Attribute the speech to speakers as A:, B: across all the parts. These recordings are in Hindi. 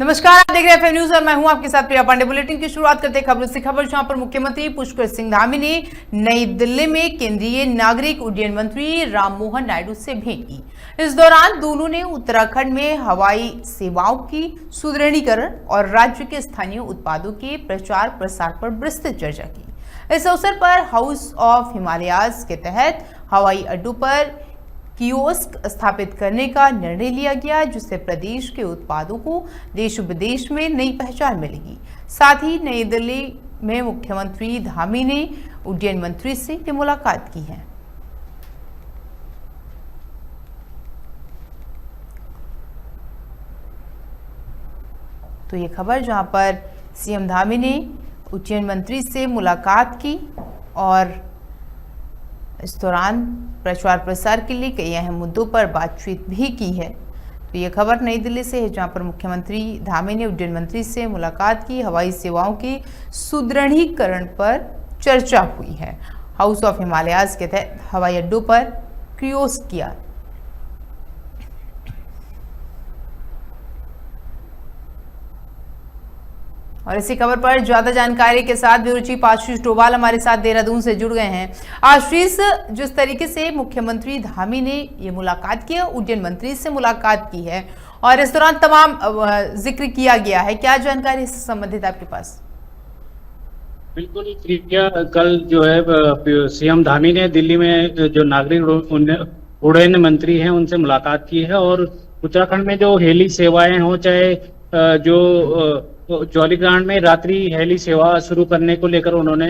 A: नमस्कार, आप देख रहे हैं एफएम न्यूज और मैं हूं आपके साथ प्रिया पांडे। बुलेटिन की शुरुआत करते हैं खबरों से। खबर जहां पर मुख्यमंत्री पुष्कर सिंह धामी ने नई दिल्ली में केंद्रीय नागरिक उड्डयन मंत्री राममोहन नायडू से भेंट की। इस दौरान दोनों ने उत्तराखंड में हवाई सेवाओं की सुदृढ़ीकरण और राज्य के स्थानीय उत्पादों के प्रचार प्रसार पर विस्तृत चर्चा की। इस अवसर पर हाउस ऑफ हिमालयाज के तहत हवाई अड्डों पर कियोस्क स्थापित करने का निर्णय लिया गया, जिससे प्रदेश के उत्पादों को देश विदेश में नई पहचान मिलेगी। साथ ही नई दिल्ली में मुख्यमंत्री धामी ने उड्डयन मंत्री से मुलाकात की है। तो ये खबर जहां पर सीएम धामी ने उड्डयन मंत्री से मुलाकात की और इस दौरान प्रचार प्रसार के लिए कई अहम मुद्दों पर बातचीत भी की है। तो ये खबर नई दिल्ली से है, जहां पर मुख्यमंत्री धामी ने उड्डयन मंत्री से मुलाकात की। हवाई सेवाओं के सुदृढ़ीकरण पर चर्चा हुई है। हाउस ऑफ हिमालयाज के तहत हवाई अड्डों पर कियोस्क किया। और इसी खबर पर ज्यादा जानकारी के साथ ब्यूरो चीफ आशीष डोभाल हमारे साथ देहरादून से जुड़ गए हैं। आशीष, जिस तरीके से मुख्यमंत्री धामी ने ये मुलाकात की है, उड्डयन मंत्री से मुलाकात की है और इस दौरान तमाम जिक्र किया गया है, क्या जानकारी इससे संबंधित आपके पास?
B: बिल्कुल प्रिया, कल जो है सीएम धामी ने दिल्ली में जो नागरिक उड्डयन मंत्री हैं उनसे मुलाकात की है और उत्तराखंड में जो हेली सेवाएं हो, चाहे जो जौलीग्रांट में रात्रि हेली सेवा शुरू करने को लेकर उन्होंने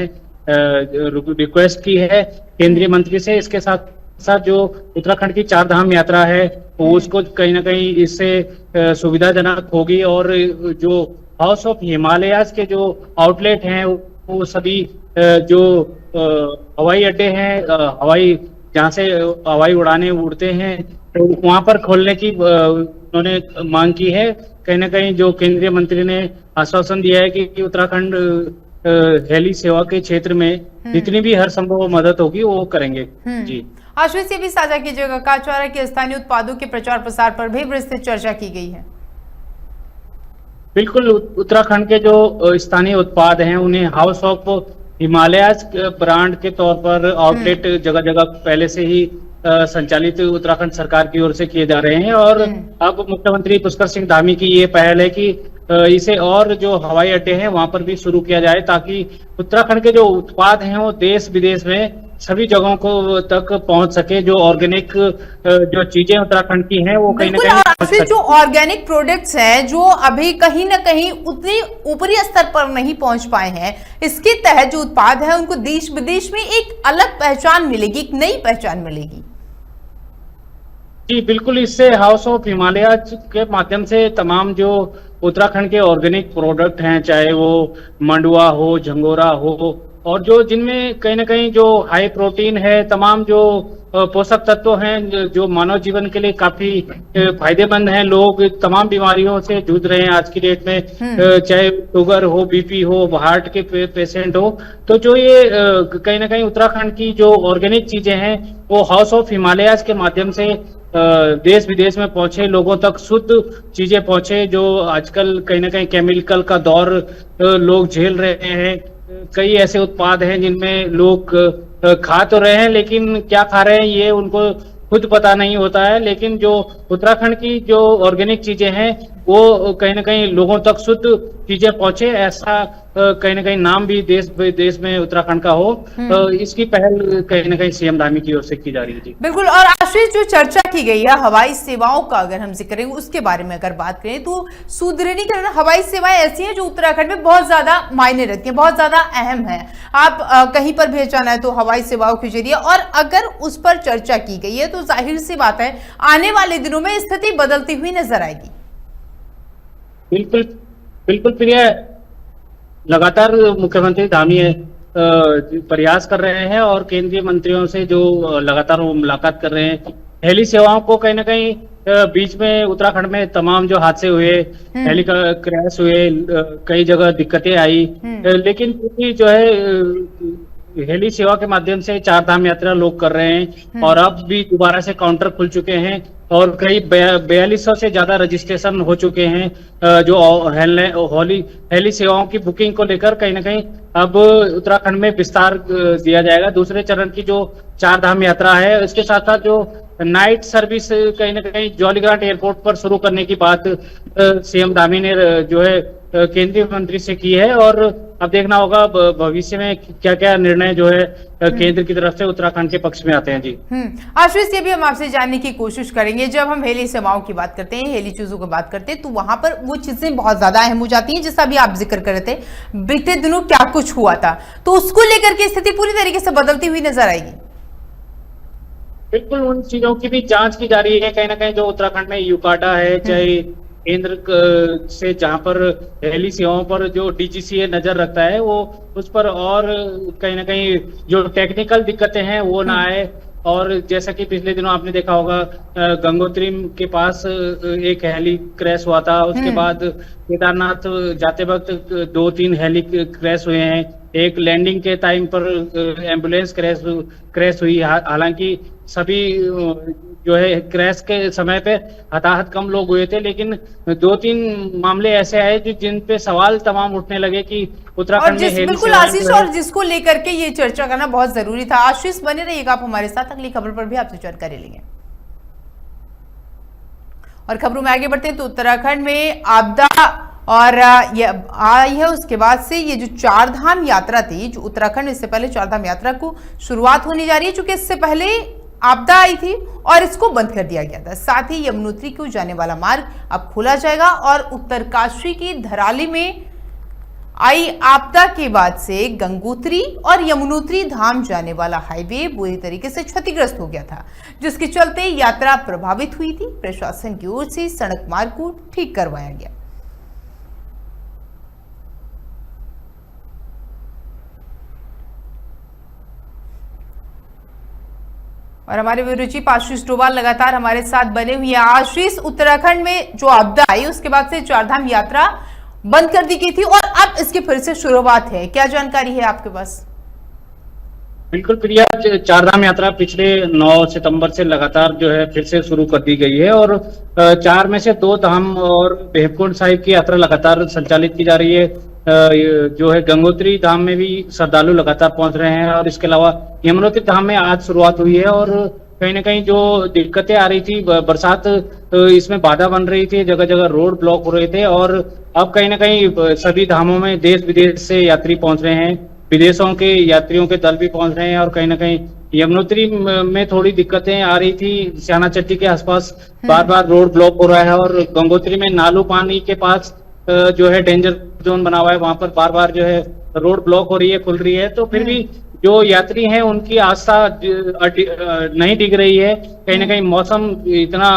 B: रिक्वेस्ट की है केंद्रीय मंत्री से। इसके साथ साथ जो उत्तराखंड की 4 धाम यात्रा है वो उसको कहीं ना कहीं इससे सुविधाजनक होगी और जो हाउस ऑफ हिमालयाज के जो आउटलेट हैं वो सभी जो हवाई अड्डे हैं, हवाई जहाँ से हवाई उड़ाने उड़ते हैं, तो वहां पर खोलने की उन्होंने मांग की है। कहीं ना कहीं जो केंद्रीय मंत्री ने आश्वासन दिया है कि उत्तराखंड हेली सेवा के क्षेत्र में जितनी भी हर संभव मदद होगी वो करेंगे। जी
A: आशीष, ये भी साझा कीजिएगा, कहा जा रहा है कि स्थानीय उत्पादों के प्रचार प्रसार पर भी विस्तृत चर्चा की गई है।
B: बिल्कुल, उत्तराखंड के जो स्थानीय उत्पाद हैं उन्हें हाउस ऑफ हिमालयाज ब्रांड के तौर पर आउटलेट जगह जगह पहले से ही संचालित उत्तराखंड सरकार की ओर से किए जा रहे हैं और अब मुख्यमंत्री पुष्कर सिंह धामी की ये पहल है कि इसे और जो हवाई अड्डे हैं वहां पर भी शुरू किया जाए, ताकि उत्तराखंड के जो उत्पाद हैं वो देश विदेश में सभी जगहों को तक पहुंच सके। जो ऑर्गेनिक जो चीजें उत्तराखंड की हैं वो कहीं ना कहीं
A: जो ऑर्गेनिक प्रोडक्ट्स हैं जो अभी कहीं ना कहीं उतने ऊपरी स्तर पर नहीं पहुंच पाए हैं, इसके तहत जो उत्पाद है उनको देश विदेश में एक अलग पहचान मिलेगी, एक नई पहचान मिलेगी।
B: जी बिल्कुल, इससे हाउस ऑफ हिमालयाज के माध्यम से तमाम जो उत्तराखंड के ऑर्गेनिक प्रोडक्ट हैं, चाहे वो मंडुआ हो, झंगोरा हो, और जो जिनमें कहीं ना कहीं जो हाई प्रोटीन है, तमाम जो पोषक तत्व हैं जो मानव जीवन के लिए काफी फायदेमंद हैं। लोग तमाम बीमारियों से जूझ रहे हैं आज की डेट में, चाहे शुगर हो, बीपी हो, हार्ट के पेशेंट हो, तो जो ये कहीं ना कहीं उत्तराखंड की जो ऑर्गेनिक चीजें हैं वो हाउस ऑफ हिमालयाज के माध्यम से देश विदेश में पहुंचे, लोगों तक शुद्ध चीजें पहुंचे। जो आजकल कहीं ना कहीं केमिकल का दौर लोग झेल रहे हैं, कई ऐसे उत्पाद हैं जिनमें लोग खा तो रहे हैं लेकिन क्या खा रहे हैं ये उनको खुद पता नहीं होता है। लेकिन जो उत्तराखंड की जो ऑर्गेनिक चीजें हैं वो कहीं ना कहीं लोगों तक शुद्ध चीजें पहुंचे, ऐसा कहीं ना कहीं नाम भी देश में उत्तराखंड का हो, तो इसकी पहल कहीं ना कहीं सीएम धामी की ओर से की जा रही है।
A: बिल्कुल। और आशीष, जो चर्चा की गई है हवाई सेवाओं का अगर हम जिक्र करें, उसके बारे में अगर बात करें तो सुदृढ़ीकरण हवाई सेवाएं ऐसी हैं जो उत्तराखंड में बहुत ज्यादा मायने रखती हैं, बहुत ज्यादा अहम है। आप कहीं पर भेज जाना है तो हवाई सेवाओं के जरिए, और अगर उस पर चर्चा की गई है तो जाहिर सी बात है आने वाले दिनों में स्थिति बदलती हुई नजर आएगी।
B: बिल्कुल बिल्कुल प्रिया, लगातार मुख्यमंत्री धामी प्रयास कर रहे हैं और केंद्रीय मंत्रियों से जो लगातार वो मुलाकात कर रहे हैं। हेली सेवाओं को कहीं ना कहीं बीच में उत्तराखंड में तमाम जो हादसे हुए, हेली क्रैश हुए, कई जगह दिक्कतें आई, लेकिन जो है हेली सेवा के माध्यम से चार धाम यात्रा लोग कर रहे हैं और अब भी दोबारा से काउंटर खुल चुके हैं और कई 4200 से ज्यादा रजिस्ट्रेशन हो चुके हैं। जो हेली सेवाओं की बुकिंग को लेकर कहीं ना कहीं अब उत्तराखंड में विस्तार दिया जाएगा। दूसरे चरण की जो चार धाम यात्रा है, इसके साथ साथ जो नाइट सर्विस कहीं ना कहीं जौलीग्रांट एयरपोर्ट पर शुरू करने की बात सीएम धामी ने जो है केंद्रीय मंत्री से की है और अब देखना होगा भविष्य में क्या क्या निर्णय जो है केंद्र की तरफ से उत्तराखंड के पक्ष में आते हैं। जी
A: आशीष, ये भी हम आपसे जानने की कोशिश करेंगे, जब हम हेली सेवाओं की बात करते हैं, हेली चीजों की बात करते हैं, तो वहां पर वो चीजें बहुत ज्यादा अहम हो जाती हैं, जैसा भी आप जिक्र कर रहे थे बीते दिनों क्या कुछ हुआ था, तो उसको लेकर के स्थिति पूरी तरीके से बदलती हुई नजर आएगी।
B: बिल्कुल, उन चीजों की भी जांच की जा रही है। कहीं ना कहीं जो उत्तराखंड में यूकाडा है, चाहे केंद्र से जहां पर हेली सेवाओं पर जो डीजीसीए नजर रखता है, वो उस पर और कहीं ना कहीं जो टेक्निकल दिक्कतें हैं वो ना आए। और जैसा कि पिछले दिनों आपने देखा होगा गंगोत्री के पास एक हेली क्रैश हुआ था, उसके बाद केदारनाथ जाते वक्त 2-3 हेली क्रैश हुए हैं। एक लैंडिंग के टाइम पर एम्बुलेंस क्रैश हुई। हालांकि सभी जो है क्रैश के समय पे हताहत कम लोग हुए थे, लेकिन 2-3 मामले ऐसे आए जिन पे सवाल तमाम उठने लगे कि उत्तराखंड में
A: बिल्कुल आशीष, और जिसको लेकर के ये चर्चा करना बहुत जरूरी था। आशीष, बने रहिएगा आप हमारे साथ, अगली खबर पर भी आपसे जानकारी लेंगे। और खबरों में आगे बढ़ते हैं तो उत्तराखंड में आपदा और ये आई है, उसके बाद से ये जो चार धाम यात्रा थी, जो उत्तराखंड इससे पहले चार धाम यात्रा को शुरुआत होने जा रही है, चूंकि इससे पहले आपदा आई थी और इसको बंद कर दिया गया था। साथ ही यमुनोत्री को जाने वाला मार्ग अब खोला जाएगा और उत्तरकाशी की धराली में आई आपदा के बाद से गंगोत्री और यमुनोत्री धाम जाने वाला हाईवे बुरी तरीके से क्षतिग्रस्त हो गया था, जिसके चलते यात्रा प्रभावित हुई थी। प्रशासन की ओर से सड़क मार्ग को ठीक करवाया गया। और हमारे ब्यूरो चीफ आशीष डोभाल लगातार हमारे साथ बने हुए हैं। आशीष, उत्तराखंड में जो आपदा आई उसके बाद से चारधाम यात्रा बंद कर दी गई थी और अब इसकी फिर से शुरुआत है, क्या जानकारी है आपके पास?
B: बिल्कुल प्रिया, चारधाम यात्रा पिछले 9 सितंबर से लगातार जो है फिर से शुरू कर दी गई है और 4 में से 2 धाम और हेमकुंड साहिब की यात्रा लगातार संचालित की जा रही है। जो है गंगोत्री धाम में भी श्रद्धालु लगातार पहुंच रहे हैं और इसके अलावा यमुनोत्री धाम में आज शुरुआत हुई है और कहीं ना कहीं जो दिक्कतें आ रही थी, बरसात इसमें बाधा बन रही थी, जगह जगह रोड ब्लॉक हो रहे थे और अब कहीं ना कहीं सभी धामों में देश विदेश से यात्री पहुंच रहे हैं, विदेशों के यात्रियों के दल भी पहुंच रहे हैं और कहीं ना कहीं यमुनोत्री में थोड़ी दिक्कतें आ रही थी। स्याना चट्टी के आसपास बार बार रोड ब्लॉक हो रहा है और गंगोत्री में नालू पानी के पास जो है डेंजर जोन बना हुआ है, वहां पर बार बार जो है रोड ब्लॉक हो रही है, खुल रही है। तो फिर भी जो यात्री हैं उनकी आस्था नहीं दिख रही है। कहीं ना कहीं मौसम इतना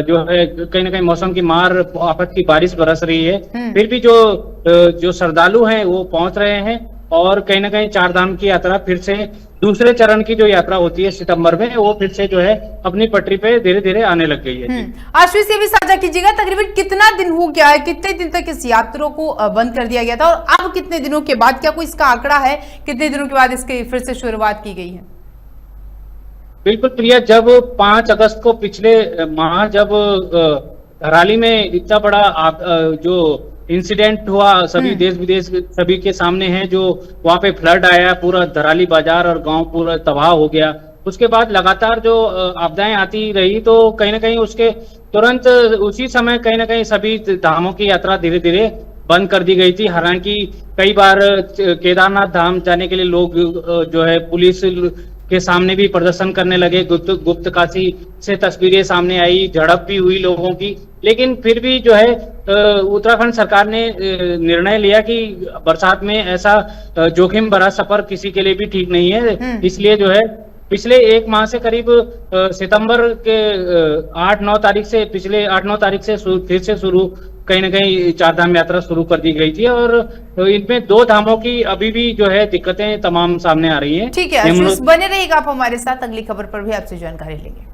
B: जो है कहीं ना कहीं मौसम की मार, आफत की बारिश बरस रही है, फिर भी जो श्रद्धालु हैं वो पहुंच रहे हैं और कहीं ना कहीं चारधाम की यात्रा फिर से दूसरे चरण की जो यात्रा होती है सितंबर में, वो फिर से जो है अपनी पटरी पे धीरे धीरे आने लग गई है।
A: आशीष, ये भी साझा कीजिएगा, तकरीबन कितना दिन हो गया है, कितने दिन तक इस यात्रा को बंद कर दिया गया था और अब कितने दिनों के बाद, क्या कोई इसका आंकड़ा है, कितने दिनों के बाद इसकी फिर से शुरुआत की गई है?
B: बिल्कुल प्रिया, जब 5 अगस्त को पिछले माह जब धराली में इतना बड़ा जो इंसिडेंट हुआ, सभी देश विदेश सभी के सामने है, जो वहां पे फ्लड आया, पूरा धराली बाजार और गांव पूरा तबाह हो गया। उसके बाद लगातार जो आपदाएं आती रही, तो कहीं ना कहीं उसके तुरंत उसी समय कहीं ना कहीं सभी धामों की यात्रा धीरे धीरे बंद कर दी गई थी। हालांकि कई बार केदारनाथ धाम जाने के लिए लोग जो है पुलिस के सामने भी प्रदर्शन करने लगे, गुप्त काशी से तस्वीरें सामने आई, झड़प भी हुई लोगों की, लेकिन फिर भी जो है उत्तराखंड सरकार ने निर्णय लिया कि बरसात में ऐसा जोखिम भरा सफर किसी के लिए भी ठीक नहीं है। इसलिए जो है पिछले 1 माह से करीब सितंबर के 8-9 तारीख से पिछले 8-9 तारीख से फिर से शुरू कहीं ना कहीं चारधाम यात्रा शुरू कर दी गई थी और इनमें 2 धामों की अभी भी जो है दिक्कतें तमाम सामने आ रही हैं।
A: ठीक है आशीष, बने रहिएगा आप हमारे साथ, अगली खबर पर भी आपसे जानकारी लेंगे।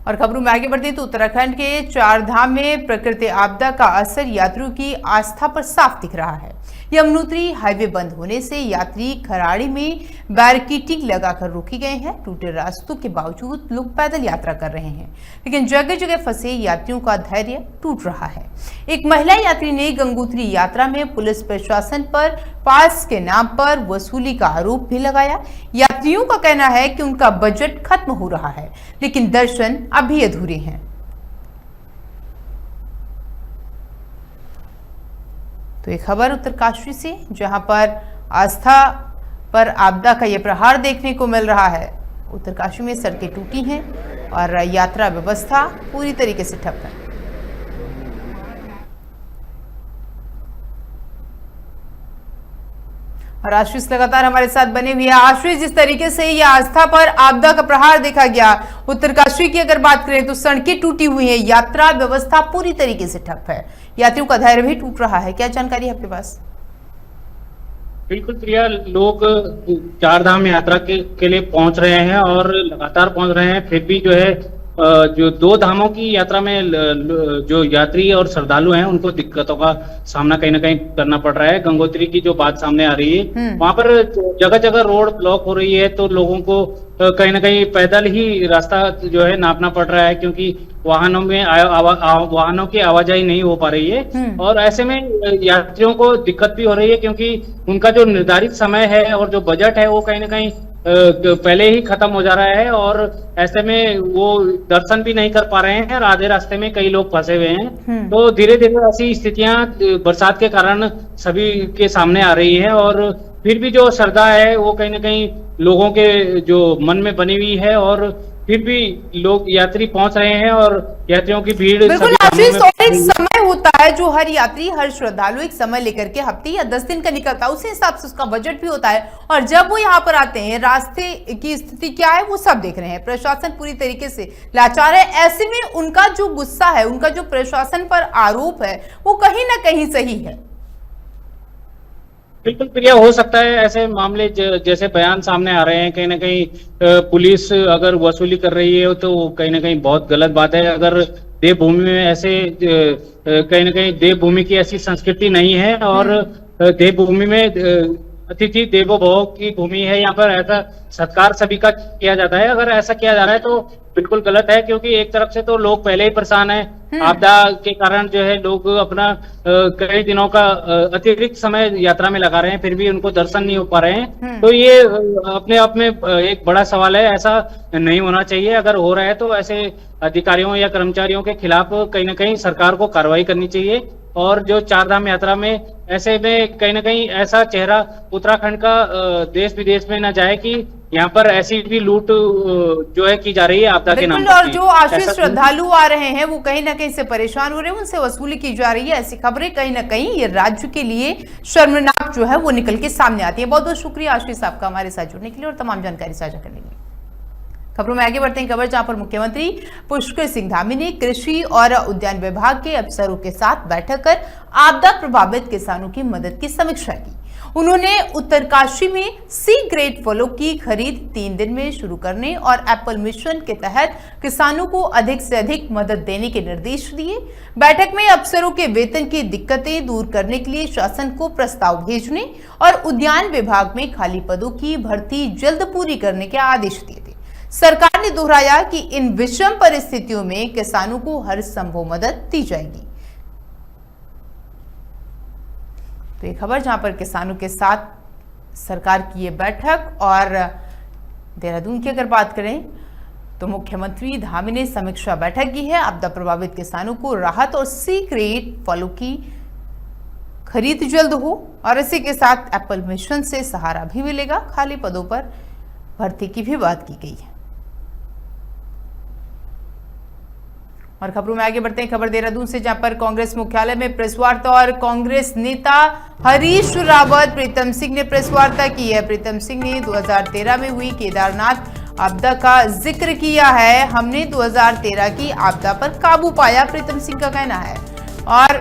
A: और खबरों में आगे बढ़ते हैं तो उत्तराखंड के चार धाम में प्रकृति आपदा का असर यात्रियों की आस्था पर साफ दिख रहा है। यमुनोत्री हाईवे बंद होने से यात्री खराड़ी में बैरिकेडिंग लगाकर रोके गए हैं। टूटे रास्तों के बावजूद लोग पैदल यात्रा कर रहे हैं, लेकिन जगह जगह फंसे यात्रियों का धैर्य टूट रहा है। एक महिला यात्री ने गंगोत्री यात्रा में पुलिस प्रशासन पर पास के नाम पर वसूली का आरोप भी लगाया। यात्रियों का कहना है कि उनका बजट खत्म हो रहा है, लेकिन दर्शन अभी अधूरे हैं। तो एक खबर उत्तरकाशी से, जहां पर आस्था पर आपदा का यह प्रहार देखने को मिल रहा है। उत्तरकाशी में सड़कें टूटी हैं और यात्रा व्यवस्था पूरी तरीके से ठप है। और आशीष लगातार हमारे साथ बने हुए हैं। आशीष, जिस तरीके से यह आस्था पर आपदा का प्रहार देखा गया, उत्तरकाशी की अगर बात करें तो सड़कें टूटी हुई हैं, यात्रा व्यवस्था पूरी तरीके से ठप है, यात्रियों का धैर्य भी टूट रहा है। क्या जानकारी है आपके पास?
B: बिल्कुल प्रिया, लोग चार धाम यात्रा के लिए पहुंच रहे हैं और लगातार पहुंच रहे हैं। फिर भी जो है जो दो धामों की यात्रा में जो यात्री और श्रद्धालु हैं उनको दिक्कतों का सामना कहीं ना कहीं करना पड़ रहा है। गंगोत्री की जो बात सामने आ रही है, वहां पर जगह जगह रोड ब्लॉक हो रही है, तो लोगों को कहीं ना कहीं पैदल ही रास्ता जो है नापना पड़ रहा है, क्योंकि वाहनों की आवाजाही नहीं हो पा रही है। और ऐसे में यात्रियों को दिक्कत भी हो रही है, क्योंकि उनका जो निर्धारित समय है और जो बजट है वो कहीं ना कहीं पहले ही खत्म हो जा रहा है, और ऐसे में वो दर्शन भी नहीं कर पा रहे हैं और आधे रास्ते में कई लोग फंसे हुए हैं। तो धीरे धीरे ऐसी स्थितियां बरसात के कारण सभी के सामने आ रही है, और फिर भी जो श्रद्धा है वो कहीं ना कहीं लोगों के जो मन में बनी हुई है, और फिर भी लोग यात्री पहुंच रहे हैं और यात्रियों की भीड़
A: बिल्कुल आशीष, और एक समय होता है जो हर यात्री, हर श्रद्धालु एक समय लेकर के हफ्ते या 10 दिन का निकलता है, उसी हिसाब से उसका बजट भी होता है। और जब वो यहाँ पर आते हैं, रास्ते की स्थिति क्या है वो सब देख रहे हैं, प्रशासन पूरी तरीके से लाचार है। ऐसे में उनका जो गुस्सा है, उनका जो प्रशासन पर आरोप है, वो कहीं ना कहीं सही है।
B: बिल्कुल प्रिया, हो सकता है ऐसे मामले जैसे बयान सामने आ रहे हैं, कहीं ना कहीं पुलिस अगर वसूली कर रही है तो कहीं ना कहीं बहुत गलत बात है। अगर देवभूमि में ऐसे कहीं ना कहीं देवभूमि की ऐसी संस्कृति नहीं है, और देवभूमि में अतिथि देवो भव की भूमि है, यहाँ पर ऐसा सत्कार सभी का किया जाता है। अगर ऐसा किया जा रहा है तो बिल्कुल गलत है, क्योंकि एक तरफ से तो लोग पहले ही परेशान है, आपदा के कारण जो है लोग अपना कई दिनों का अतिरिक्त समय यात्रा में लगा रहे हैं, फिर भी उनको दर्शन नहीं हो पा रहे हैं। तो ये अपने आप में एक बड़ा सवाल है, ऐसा नहीं होना चाहिए। अगर हो रहा है तो ऐसे अधिकारियों या कर्मचारियों के खिलाफ कहीं ना कहीं सरकार को कार्रवाई करनी चाहिए। और जो चार धाम यात्रा में ऐसे में कहीं ना कहीं ऐसा चेहरा उत्तराखंड का देश विदेश में न जाए कि यहाँ पर ऐसी भी लूट जो है की जा रही है आपदा के नाम पर।
A: और जो आशीष श्रद्धालु आ रहे हैं वो कहीं ना कहीं से परेशान हो रहे हैं, उनसे वसूली की जा रही है। ऐसी खबरें कहीं ना कहीं ये राज्य के लिए शर्मनाक जो है वो निकल के सामने आती है। बहुत बहुत शुक्रिया आशीष आपका हमारे साथ जुड़ने के लिए और तमाम जानकारी साझा करने के लिए। खबरों में आगे बढ़ते हैं, खबर जहां पर मुख्यमंत्री पुष्कर सिंह धामी ने कृषि और उद्यान विभाग के अफसरों के साथ बैठक कर आपदा प्रभावित किसानों की मदद की समीक्षा की। उन्होंने उत्तरकाशी में सी ग्रेड फलों की खरीद 3 दिन में शुरू करने और एप्पल मिशन के तहत किसानों को अधिक से अधिक मदद देने के निर्देश दिए। बैठक में अफसरों के वेतन की दिक्कतें दूर करने के लिए शासन को प्रस्ताव भेजने और उद्यान विभाग में खाली पदों की भर्ती जल्द पूरी करने के आदेश दिए थे। सरकार ने दोहराया कि इन विषम परिस्थितियों में किसानों को हर संभव मदद दी जाएगी। तो ये खबर जहां पर किसानों के साथ सरकार की ये बैठक, और देहरादून की अगर बात करें तो मुख्यमंत्री धामी ने समीक्षा बैठक की है। आपदा प्रभावित किसानों को राहत और सी ग्रेड फलों की खरीद जल्द हो, और इसी के साथ एप्पल मिशन से सहारा भी मिलेगा। खाली पदों पर भर्ती की भी बात की गई है। और खबरों में आगे बढ़ते हैं, खबर देहरादून से, जहां पर कांग्रेस मुख्यालय में प्रेस वार्ता और कांग्रेस नेता हरीश रावत प्रीतम सिंह ने प्रेस वार्ता की है। प्रीतम सिंह ने 2013 में हुई केदारनाथ आपदा का जिक्र किया है। हमने 2013 की आपदा पर काबू पाया, प्रीतम सिंह का कहना है। और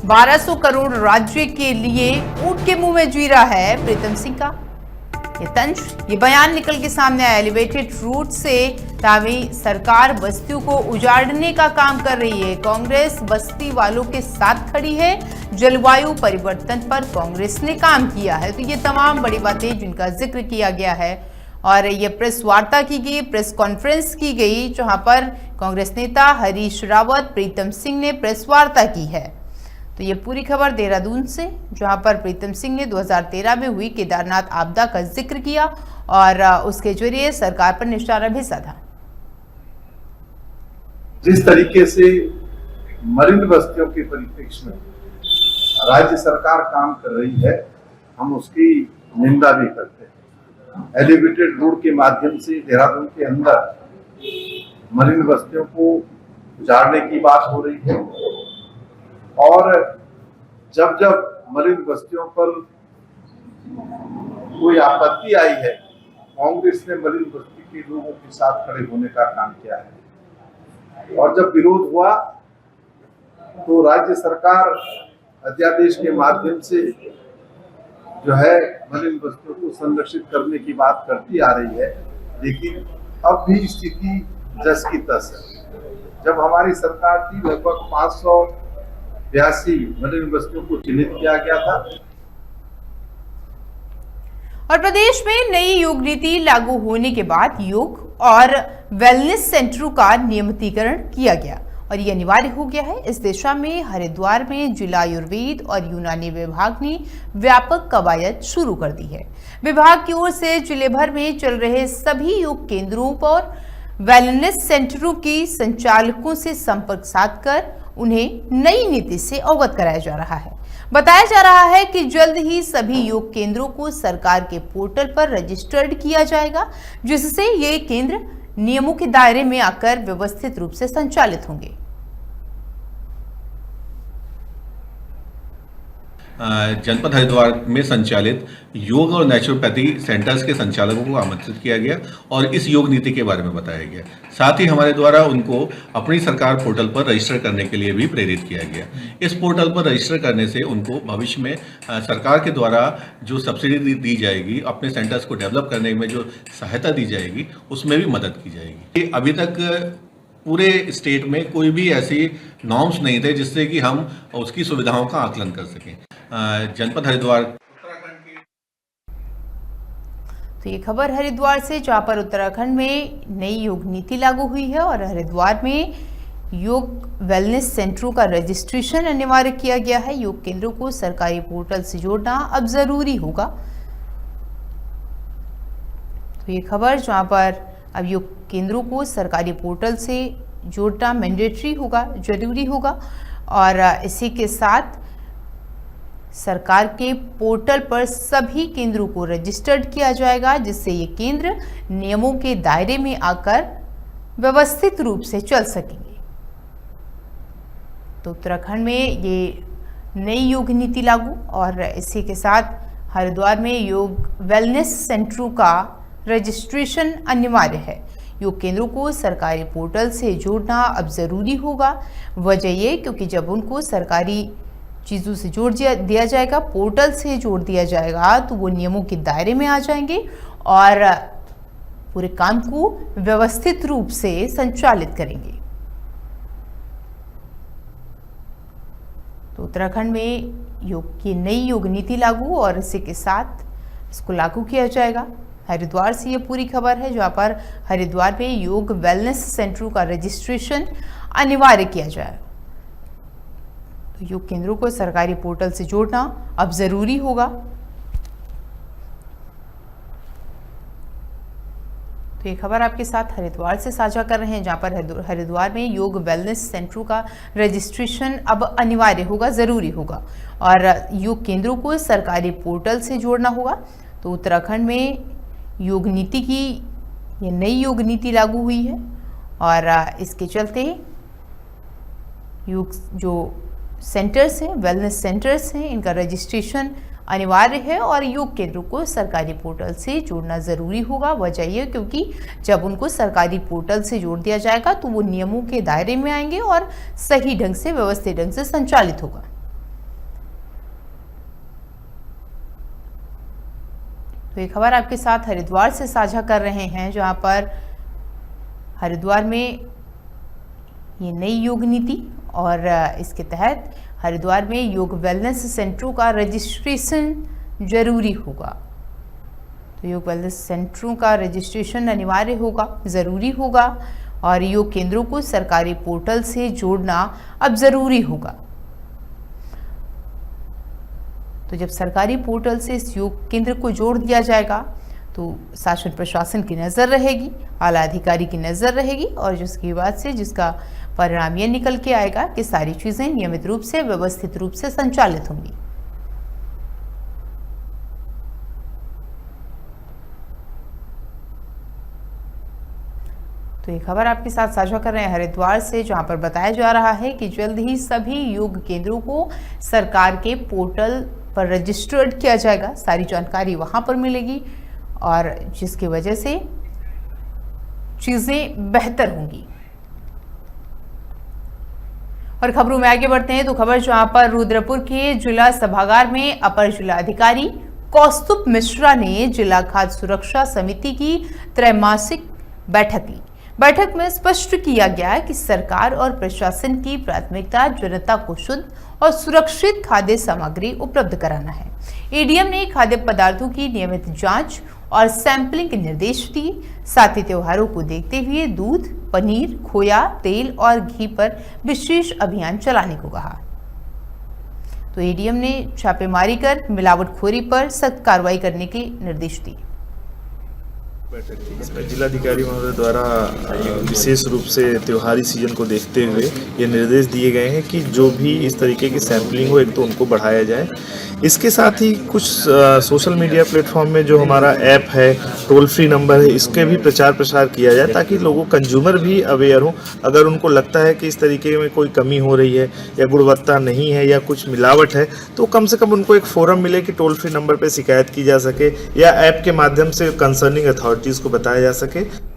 A: 1200 करोड़ राज्य के लिए ऊंट के मुंह में जीरा है प्रीतम सिंह का ये तंज। ये बयान निकल के सामने आया। एलिवेटेड रूट से तावी सरकार बस्तियों को उजाड़ने का काम कर रही है। कांग्रेस बस्ती वालों के साथ खड़ी है। जलवायु परिवर्तन पर कांग्रेस ने काम किया है। तो ये तमाम बड़ी बातें जिनका जिक्र किया गया है और ये प्रेस वार्ता की गई, प्रेस कॉन्फ्रेंस की गई, जहां पर कांग्रेस नेता हरीश रावत, प्रीतम सिंह ने प्रेस वार्ता की है। तो ये पूरी खबर देहरादून से, जहां पर प्रीतम सिंह ने 2013 में हुई केदारनाथ आपदा का जिक्र किया और उसके जरिए सरकार पर निशाना भी साधा।
C: जिस तरीके से मलिन बस्तियों के परिप्रेक्ष्य में राज्य सरकार काम कर रही है, हम उसकी निंदा भी करते हैं। एलिवेटेड रोड के माध्यम से देहरादून के अंदर मलिन बस्तियों को उजाड़ने की बात हो रही है और जब जब मलिन बस्तियों पर कोई आपत्ति आई है, कांग्रेस ने मलिन बस्ती के लोगों के साथ खड़े होने का काम किया है और जब विरोध हुआ तो राज्य सरकार अध्यादेश के माध्यम से जो है मलिन बस्तियों को संरक्षित करने की बात करती आ रही है, लेकिन अब भी स्थिति जस की तस है। जब हमारी सरकार थी लगभग 582 मलिन बस्तियों को चिन्हित किया गया था।
A: और प्रदेश में नई योग नीति लागू होने के बाद योग और वेलनेस सेंटरों का नियमितीकरण किया गया और ये अनिवार्य हो गया है। इस दिशा में हरिद्वार में जिला आयुर्वेद और यूनानी विभाग ने व्यापक कवायद शुरू कर दी है। विभाग की ओर से जिले भर में चल रहे सभी योग केंद्रों पर वेलनेस सेंटरों के संचालकों से संपर्क साधकर उन्हें नई नीति से अवगत कराया जा रहा है। बताया जा रहा है कि जल्द ही सभी योग केंद्रों को सरकार के पोर्टल पर रजिस्टर्ड किया जाएगा, जिससे ये केंद्र नियमों के दायरे में आकर व्यवस्थित रूप से संचालित होंगे।
D: जनपद हरिद्वार में संचालित योग और नेचुरोपैथी सेंटर्स के संचालकों को आमंत्रित किया गया और इस योग नीति के बारे में बताया गया। साथ ही हमारे द्वारा उनको अपनी सरकार पोर्टल पर रजिस्टर करने के लिए भी प्रेरित किया गया। इस पोर्टल पर रजिस्टर करने से उनको भविष्य में सरकार के द्वारा जो सब्सिडी दी जाएगी, अपने सेंटर्स को डेवलप करने में जो सहायता दी जाएगी, उसमें भी मदद की जाएगी। अभी तक पूरे स्टेट में कोई भी ऐसी नॉर्म्स नहीं थे जिससे कि हम उसकी सुविधाओं का आकलन कर सकें। जनपद हरिद्वार उत्तराखंड की
A: तो ये खबर हरिद्वार से, जहां पर उत्तराखंड में नई योग नीति लागू हुई है और हरिद्वार में योग वेलनेस सेंटरों का रजिस्ट्रेशन अनिवार्य किया गया है। योग केंद्रों को सरकारी पोर्टल से जोड़ना अब जरूरी होगा। तो ये खबर, जहां पर अब योग केंद्रों को सरकारी पोर्टल से जोड़ना मैंडेटरी होगा, जरूरी होगा और इसी के साथ सरकार के पोर्टल पर सभी केंद्रों को रजिस्टर्ड किया जाएगा, जिससे ये केंद्र नियमों के दायरे में आकर व्यवस्थित रूप से चल सकेंगे। तो उत्तराखंड में ये नई योग नीति लागू और इसी के साथ हरिद्वार में योग वेलनेस सेंटरों का रजिस्ट्रेशन अनिवार्य है। योग केंद्रों को सरकारी पोर्टल से जोड़ना अब जरूरी होगा। वजह ये क्योंकि जब उनको सरकारी चीज़ों से जोड़ दिया जाएगा, पोर्टल से जोड़ दिया जाएगा, तो वो नियमों के दायरे में आ जाएंगे और पूरे काम को व्यवस्थित रूप से संचालित करेंगे। तो उत्तराखंड में योग की नई योग नीति लागू और इसी के साथ इसको लागू किया जाएगा। हरिद्वार से ये पूरी खबर है, जहाँ पर हरिद्वार में योग वेलनेस सेंटरों का रजिस्ट्रेशन अनिवार्य किया जाए। तो योग केंद्रों को सरकारी पोर्टल से जोड़ना अब जरूरी होगा। तो ये खबर आपके साथ हरिद्वार से साझा कर रहे हैं, जहां पर हरिद्वार में योग वेलनेस सेंटरों का रजिस्ट्रेशन अब अनिवार्य होगा, ज़रूरी होगा और योग केंद्रों को सरकारी पोर्टल से जोड़ना होगा। तो उत्तराखंड में योग नीति की ये नई योग नीति लागू हुई है और इसके चलते योग जो सेंटर्स हैं, वेलनेस सेंटर्स हैं, इनका रजिस्ट्रेशन अनिवार्य है और योग केंद्रों को सरकारी पोर्टल से जोड़ना ज़रूरी होगा। वजह यह क्योंकि जब उनको सरकारी पोर्टल से जोड़ दिया जाएगा तो वो नियमों के दायरे में आएंगे और सही ढंग से, व्यवस्थित ढंग से संचालित होगा। तो ये खबर आपके साथ हरिद्वार से साझा कर रहे हैं, जहां पर हरिद्वार में ये नई योग नीति और इसके तहत हरिद्वार में योग वेलनेस सेंटरों का रजिस्ट्रेशन जरूरी होगा। तो योग वेलनेस सेंटरों का रजिस्ट्रेशन अनिवार्य होगा, ज़रूरी होगा और योग केंद्रों को सरकारी पोर्टल से जोड़ना अब ज़रूरी होगा। तो जब सरकारी पोर्टल से इस योग केंद्र को जोड़ दिया जाएगा तो शासन प्रशासन की नज़र रहेगी, आला अधिकारी की नज़र रहेगी और जिसकी बाद से जिसका परिणाम ये निकल के आएगा कि सारी चीज़ें नियमित रूप से व्यवस्थित रूप से संचालित होंगी। तो ये खबर आपके साथ साझा कर रहे हैं हरिद्वार से, जहां पर बताया जा रहा है कि जल्द ही सभी योग केंद्रों को सरकार के पोर्टल पर रजिस्टर्ड किया जाएगा। सारी जानकारी वहां पर मिलेगी और जिसकी वजह से चीजें बेहतर होंगी। और खबरों में आगे बढ़ते हैं तो खबर जहां पर रुद्रपुर के जिला सभागार में अपर जिला अधिकारी कौस्तुभ मिश्रा ने जिला खाद्य सुरक्षा समिति की त्रैमासिक बैठक ली। बैठक में स्पष्ट किया गया कि सरकार और प्रशासन की प्राथमिकता जनता को शुद्ध और सुरक्षित खाद्य सामग्री उपलब्ध कराना है। एडीएम ने खाद्य पदार्थों की नियमित जांच और सैंपलिंग के निर्देश दिए। साथ ही त्योहारों को देखते हुए दूध, पनीर, खोया, तेल और घी पर विशेष अभियान चलाने को कहा। तो एडीएम ने छापेमारी कर मिलावटखोरी पर सख्त कार्रवाई करने के निर्देश दिए।
E: बैठक थी इसमें जिलाधिकारी महोदय द्वारा विशेष रूप से त्योहारी सीजन को देखते हुए ये निर्देश दिए गए हैं कि जो भी इस तरीके की सैंपलिंग हो एक तो उनको बढ़ाया जाए। इसके साथ ही कुछ सोशल मीडिया प्लेटफॉर्म में जो हमारा ऐप है, टोल फ्री नंबर है, इसके भी प्रचार प्रसार किया जाए ताकि लोगों कंज्यूमर भी अवेयर हो। अगर उनको लगता है कि इस तरीके में कोई कमी हो रही है या गुणवत्ता नहीं है या कुछ मिलावट है तो कम से कम उनको एक फोरम मिले कि टोल फ्री नंबर पर शिकायत की जा सके या ऐप के माध्यम से कंसर्निंग अथॉरिटीज़ को बताया जा सके।